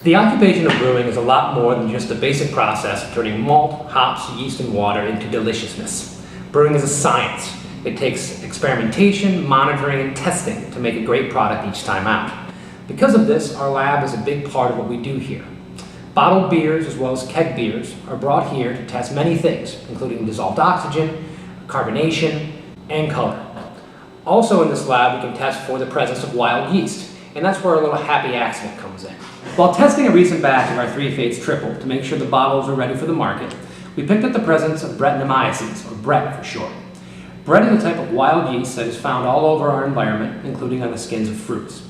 The occupation of brewing is a lot more than just the basic process of turning malt, hops, yeast, and water into deliciousness. Brewing is a science. It takes experimentation, monitoring, and testing to make a great product each time out. Because of this, our lab is a big part of what we do here. Bottled beers as well as keg beers are brought here to test many things, including dissolved oxygen, carbonation, and color. Also in this lab, we can test for the presence of wild yeast, and that's where a little happy accident comes in. While testing a recent batch of our 3 Fates Triple to make sure the bottles are ready for the market, we picked up the presence of Brettanomyces, or Brett for short. Brett is a type of wild yeast that is found all over our environment, including on the skins of fruits.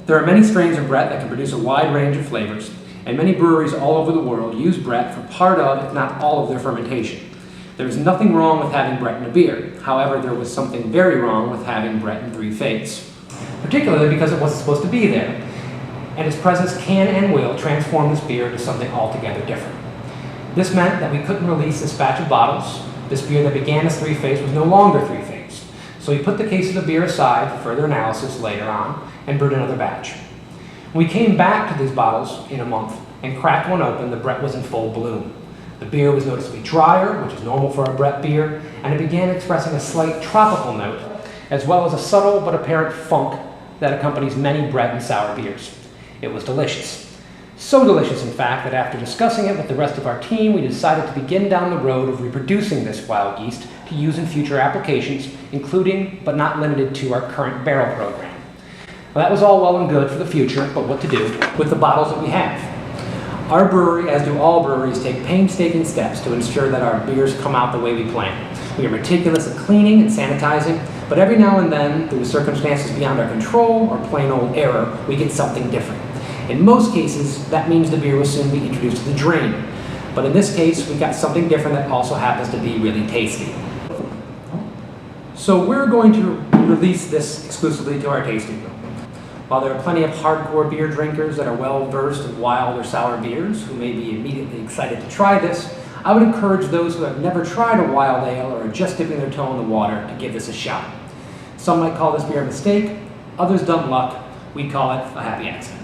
There are many strains of Brett that can produce a wide range of flavors, and many breweries all over the world use Brett for part of, if not all of their fermentation. There is nothing wrong with having Brett in a beer. However, there was something very wrong with having Brett in 3 Fates, particularly because it wasn't supposed to be there, and its presence can and will transform this beer into something altogether different. This meant that we couldn't release this batch of bottles. This beer that began as 3 Fates was no longer 3 Fates, so we put the case of the beer aside for further analysis later on and brewed another batch. When we came back to these bottles in a month and cracked one open, the Brett was in full bloom. The beer was noticeably drier, which is normal for a Brett beer, and it began expressing a slight tropical note, as well as a subtle but apparent funk that accompanies many Brett and sour beers. It was delicious. So delicious, in fact, that after discussing it with the rest of our team, we decided to begin down the road of reproducing this wild yeast to use in future applications, including, but not limited to, our current barrel program. Well, that was all well and good for the future, but what to do with the bottles that we have? Our brewery, as do all breweries, take painstaking steps to ensure that our beers come out the way we plan. We are meticulous at cleaning and sanitizing, but every now and then, through circumstances beyond our control or plain old error, we get something different. In most cases, that means the beer will soon be introduced to the drain. But in this case, we got something different that also happens to be really tasty. So we're going to release this exclusively to our tasting room. While there are plenty of hardcore beer drinkers that are well versed in wild or sour beers who may be immediately excited to try this, I would encourage those who have never tried a wild ale or are just dipping their toe in the water to give this a shot. Some might call this beer a mistake, others dumb luck, we'd call it a happy accident.